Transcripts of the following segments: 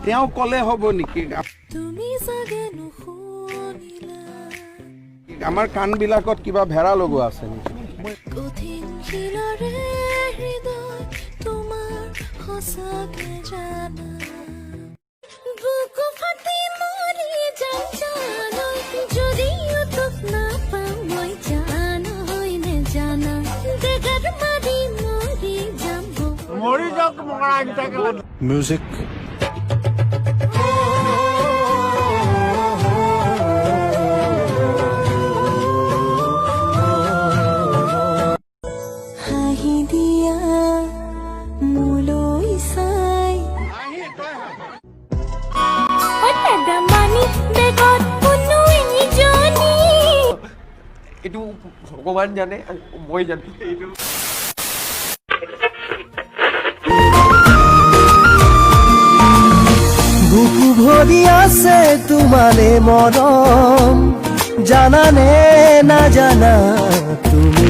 তেওঁ কলে হ'ব নেকি? আমাৰ কাণবিলাকত কিবা ভেড়া লগোৱা আছে নেকি? Music. Itu ভগৱান জানে মই জানো এইটো বুকু ভরি আছে তোমারে মরম জানানে না জানা তুমি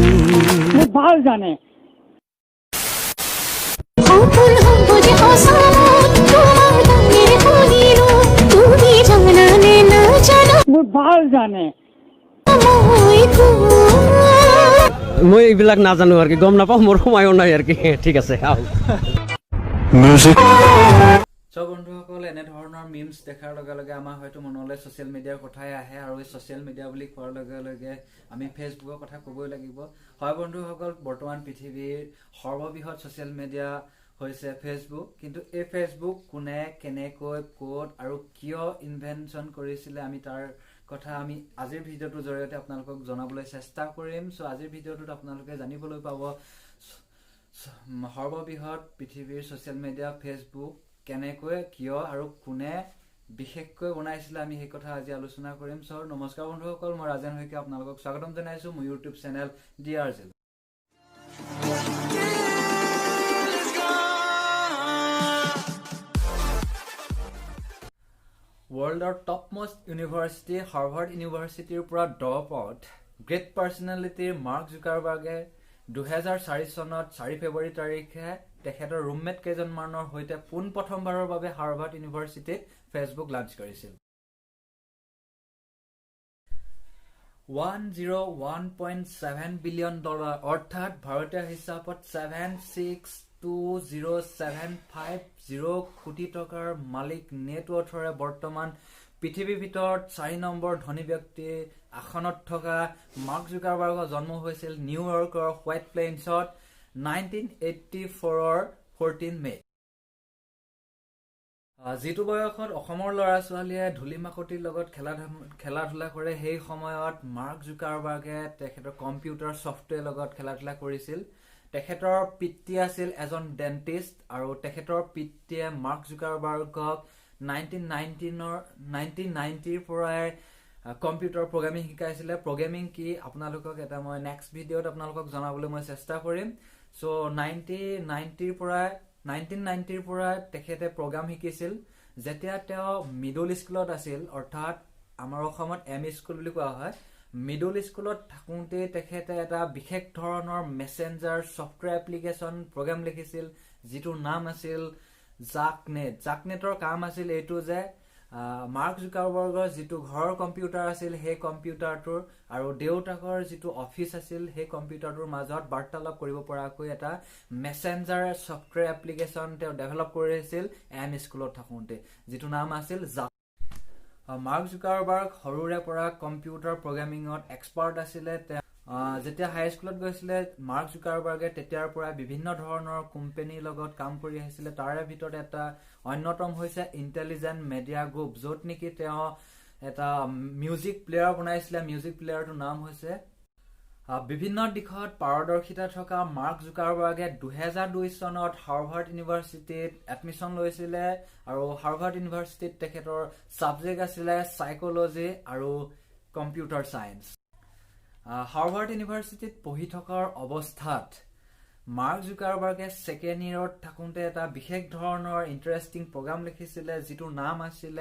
ভাল জানে ভাল জানে মই এইবিলাক নাজানো আর কি গম নাপাও মোর সময়ও নাই আর কি ঠিক আছে মিউজিক সব বন্ধুসকল এনে ধৰণৰ মিমছ দেখাৰ লগে লগে আমাৰ হয়তো মনলৈ ছ'চিয়েল মিডিয়াৰ কথাই আহে আৰু এই ছ'চিয়েল মিডিয়া বুলি কোৱাৰ লগে লগে আমি ফেচবুকৰ কথা ক'বই লাগিব হয় বন্ধুসকল বৰ্তমান পৃথিৱীৰ সৰ্ববৃহৎ ছ'চিয়েল মিডিয়া হৈছে ফেচবুক কিন্তু এই ফেচবুক কোনে কেনেকৈ ক'ত আৰু কিয় ইনভেনশ্যন কৰিছিলে আমি তাৰ কথা আমি আজিৰ ভিডিঅ'টোৰ জৰিয়তে আপোনালোকক জনাবলৈ চেষ্টা কৰিম সো আজিৰ ভিডিঅ'টোত আপোনালোকে জানিবলৈ পাব সৰ্ববৃহৎ পৃথিৱীৰ ছ'চিয়েল মিডিয়া ফেচবুক কেনেকৈ কিয় আৰু কোনে বিশেষকৈ বনাইছিলে আমি সেই কথা আজি আলোচনা কৰিম সো নমস্কাৰ বন্ধুসকল মই ৰাজেন হৈকে আপোনালোকক স্বাগতম জনাইছো মোৰ YouTube channel DRZL World's topmost university Harvard University পৰা drop out great personality Mark জুকাৰবাৰ্গে 2004 চনত 4 ফেব্ৰুৱাৰী তাৰিখে তেখেতৰ ৰুমমেট কেইজনমানৰ সৈতে প্ৰথমবাৰৰ বাবে হাৰ্ভাৰ্ড ইউনিভাৰ্চিটিত ফেচবুক লঞ্চ কৰিছিল 101.7 বিলিয়ন ডলাৰ অৰ্থাৎ ভাৰতীয় হিচাপত 7620750 কোটি টকাৰ মালিক নেটৱৰ্থৰে বৰ্তমান পৃথিৱীৰ ভিতৰত 4 নম্বৰ ধনী ব্যক্তি আসনত থকা মাৰ্ক জুকাৰবাৰ্গৰ জন্ম হৈছিল নিউয়ৰ্কৰ হোৱাইট প্লেইনছত 1984 14 মে যিটো বয়সত অসমৰ ল'ৰা ছোৱালীয়ে ধূলিমাকতিৰ লগত খেলা ধূলা কৰে সেই সময়ত মাৰ্ক জুকাৰবাৰ্গে তেখেতৰ কম্পিউটাৰ ছফটৱেৰ লগত খেলা ধূলা কৰিছিল তেখেতৰ পিতৃ আছিল এজন ডেন্টিষ্ট আৰু তেখেতৰ পিতৃয়ে মাৰ্ক জুকাৰবাৰ্গক 1990 পৰাই কম্পিউটাৰ প্ৰগ্ৰামিং শিকাইছিলে প্ৰগ্ৰামিং কি আপোনালোকক এটা মই নেক্সট ভিডিঅ'ত আপোনালোকক জনাবলৈ মই চেষ্টা কৰিম সো 1990 পৰা তেখেতে প্ৰগ্ৰাম শিকিছিল যেতিয়া তেওঁ মিডল স্কুলত আছিল অৰ্থাৎ আমাৰ অসমত এমই স্কুল বুলি কোৱা হয় মিডল স্কুলত থাকোঁতে তেখেতে এটা বিশেষ ধৰণৰ মেসেঞ্জাৰ সফটৱেৰ এপ্লিকেশন প্ৰগ্ৰাম লিখিছিল যিটো নাম আছিল জাকনেটৰ কাম আছিল এইটো যে মাৰ্ক জুকাৰবাৰ্গৰ যিটো ঘৰৰ কম্পিউটাৰ আছিল সেই কম্পিউটাৰটোৰ আৰু দেউতাকৰ যিটো অফিচ আছিল সেই কম্পিউটাৰটোৰ মাজত বাৰ্তালাপ কৰিব পৰাকৈ এটা মেসেঞ্জাৰ সফটৱেৰ এপ্লিকেশন তেওঁ ডেভেলপ কৰিছিল এম স্কুলত থাকোঁতে যিটো নাম আছিল মাৰ্ক জুকাৰবাৰ্গ সৰুৰে পৰা কম্পিউটাৰ প্ৰগ্ৰামিঙত এক্সপাৰ্ট আছিলে যেতিয়া হাই স্কুলত গৈছিলে মাৰ্ক জুকাৰবাৰ্গে তেতিয়াৰ পৰা বিভিন্ন ধৰণৰ কোম্পানীৰ লগত কাম কৰি আহিছিলে তাৰে ভিতৰত এটা অন্যতম হৈছে ইন্টেলিজেন্ট মিডিয়া গ্ৰুপ য'ত নেকি তেওঁ এটা মিউজিক প্লেয়াৰ বনাইছিলে মিউজিক প্লেয়াৰটোৰ নাম হৈছে বিভিন্ন দিশত পাৰদৰ্শিতা থকা মাৰ্ক জুকাৰবাৰ্গে 2002 চনত হাৰ্ভাৰ্ড ইউনিভাৰ্চিটিত এডমিশ্যন লৈছিলে আৰু হাৰ্ভাৰ্ড ইউনিভাৰ্চিটিত তেখেতৰ সাবজেক্ট আছিল সাইকোলজি আৰু কম্পিউটাৰ সায়েন্স হাৰ্ভাৰ্ড ইউনিভাৰ্চিটিত পঢ়ি থকাৰ অৱস্থাত মাৰ্ক জুকাৰবাৰ্গে সেকেন্ড ইয়াৰত থাকোঁতে এটা বিশেষ ধৰণৰ ইন্টাৰেষ্টিং প্ৰগ্ৰাম লিখিছিলে যিটোৰ নাম আছিল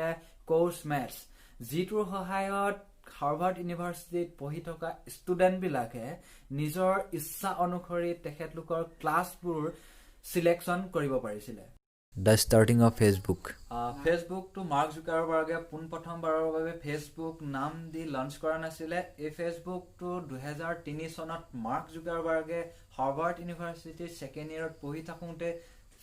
কোৰ্স মেথছ যিটোৰ সহায়ত হাৰ্ভাৰ্ড ইউনিভাৰ্চিটিত পঢ়ি থকা ষ্টুডেন্ট বিলাকে নিজৰ ইচ্ছা অনুসৰি তেখেতলোকৰ ক্লাছবোৰ সিলেকশ্যন কৰিব পাৰিছিলে। দ্য ষ্টাৰ্টিং অফ ফেচবুক ফেচবুকটো মাৰ্ক জুকাৰবাৰ্গে পোনপ্ৰথমবাৰৰ বাবে ফেচবুক নাম দি লঞ্চ কৰা নাছিলে। এই ফেচবুকটো 2003 চনত মাৰ্ক জুকাৰবাৰ্গে হাৰ্ভাৰ্ড ইউনিভাৰ্চিটিৰ ছেকেণ্ড ইয়েৰত পঢ়ি থাকোঁতে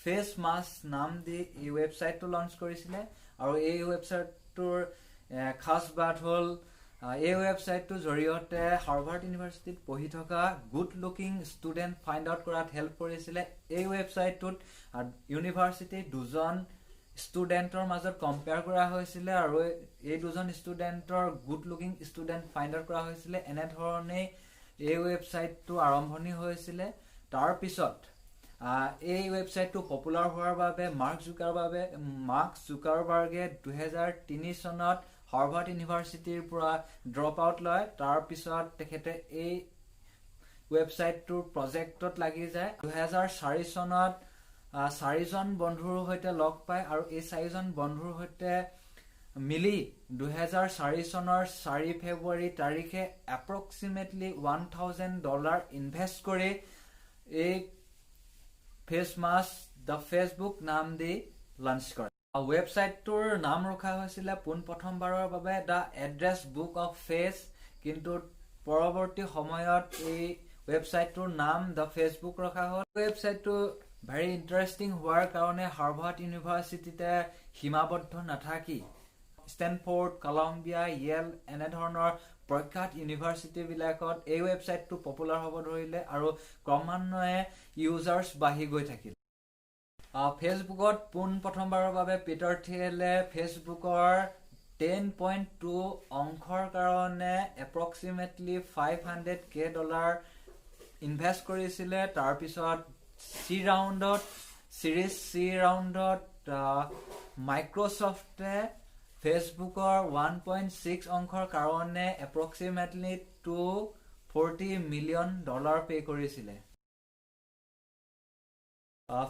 ফেচ মাছ নাম দি এই ৱেবছাইটটো লঞ্চ কৰিছিলে। আৰু এই ৱেবছাইটটোৰ খাছ বাত হ'ল এই ৱেবছাইটটোৰ জৰিয়তে হাৰ্ভাৰ্ড ইউনিভাৰ্চিটিত পঢ়ি থকা good looking student find out কৰাত হেল্প কৰিছিলে। এই ৱেবছাইটটোত ইউনিভাৰ্চিটিৰ দুজন ষ্টুডেণ্টৰ মাজত কম্পেয়াৰ কৰা হৈছিলে আৰু এই দুজন ষ্টুডেণ্টৰ good looking student find out কৰা হৈছিলে। এনেধৰণেই এই ৱেবছাইটটো আৰম্ভণি হৈছিলে। তাৰপিছত এই ৱেবছাইটটো পপুলাৰ হোৱাৰ বাবে মাৰ্ক জুকাৰবাৰ্গে 2003 চনত হাৰ্ভাৰ্ড ইউনিভাৰ্চিটিৰ পৰা ড্ৰপ আউট লয়। তাৰপিছত তেখেতে এই ৱেবছাইটটোৰ প্ৰজেক্টত লাগি যায়। 2004 চনত 4জন বন্ধুৰ সৈতে লগ পায় আৰু এই 4জন বন্ধুৰ সৈতে মিলি 2004 চনৰ 4 ফেব্ৰুৱাৰী তাৰিখে এপ্ৰক্সিমেটলি $1,000 ইনভেষ্ট কৰি এই ফেচ মাছ দ্য ফেচবুক নাম দি লঞ্চ কৰে। ৱেবছাইটটোৰ নাম ৰখা হৈছিলে পোনপ্ৰথমবাৰৰ বাবে the address book of face, কিন্তু পৰৱৰ্তী সময়ত এই ৱেবছাইটটোৰ নাম দ্য ফেচবুক ৰখা হ'ল। ৱেবছাইটটো ভেৰি ইণ্টাৰেষ্টিং হোৱাৰ কাৰণে হাৰ্ভাৰ্ড ইউনিভাৰ্চিটিতে সীমাবদ্ধ নাথাকি ষ্টেনফৰ্ড, কলম্বিয়া, য়েল এনেধৰণৰ প্ৰখ্যাত ইউনিভাৰ্চিটিবিলাকত এই ৱেবছাইটটো পপুলাৰ হ'ব ধৰিলে আৰু ক্ৰমান্বয়ে ইউজাৰ্ছ বাঢ়ি গৈ থাকিল। ফেচবুকত পোনপ্ৰথমবাৰৰ বাবে পিটাৰ থিয়েলে ফেচবুকৰ 10.2 অংশৰ কাৰণে এপ্ৰক্সিমেটলি $500,000 ইনভেষ্ট কৰিছিলে। তাৰপিছত চিৰিজ চি ৰাউণ্ডত মাইক্ৰ'ছফ্টে ফেচবুকৰ 1.6 অংশৰ কাৰণে এপ্ৰক্সিমেটলি $240 মিলিয়ন পে' কৰিছিলে।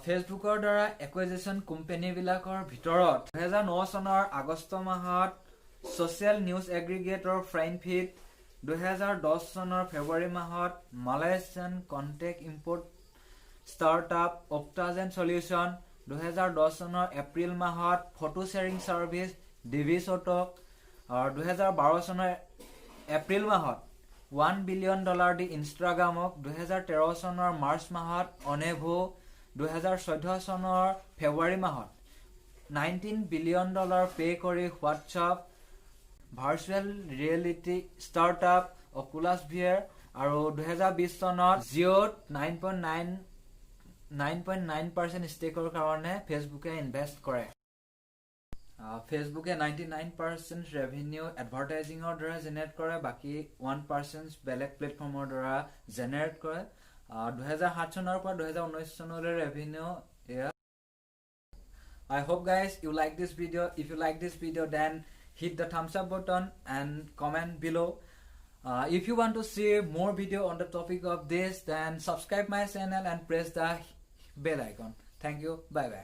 ফেচবুকৰ দ্বাৰা একুইজিশ্যন কোম্পানীবিলাকৰ ভিতৰত 2009 চনৰ আগষ্ট মাহত ছ'চিয়েল নিউজ এগ্ৰিগেটৰ ফ্ৰাইনফিট, 2010 চনৰ ফেব্ৰুৱাৰী মাহত মালয়েছিয়ান কণ্টেক্ট ইম্পৰ্ট ষ্টাৰ্টআপ অপ্টাজেন চলিউশ্যন, 2010 চনৰ এপ্ৰিল মাহত ফটো শ্বেয়াৰিং ছাৰ্ভিচ ডিভিছটক, 2012 চনৰ এপ্ৰিল মাহত $1 বিলিয়ন দি ইনষ্টাগ্ৰামক, 2013 চনৰ মাৰ্চ মাহত অনেভো, 2014 চনৰ ফেব্ৰুৱাৰী মাহত $19 বিলিয়ন পে' কৰি WhatsApp, virtual reality startup অকুলাছ VR আৰু 2020 চনত জিঅ'ত 9.9% ষ্টেকৰ কাৰণে ফেচবুকে ইনভেষ্ট কৰে। ফেচবুকে 99% ৰেভিনিউ এডভাৰটাইজিঙৰ দ্বাৰা জেনেৰেট কৰে, বাকী 1% বেলেগ প্লেটফৰ্মৰ দ্বাৰা জেনেৰেট কৰে। 2007 চনৰ পৰা 2019 চনলৈ ৰেভিনিউ এয়া। I hope guys you like this video. If you like this video then hit the thumbs up button and comment below. If you want to see more video on the topic of this then subscribe my channel and press the bell icon. Thank you. Bye bye.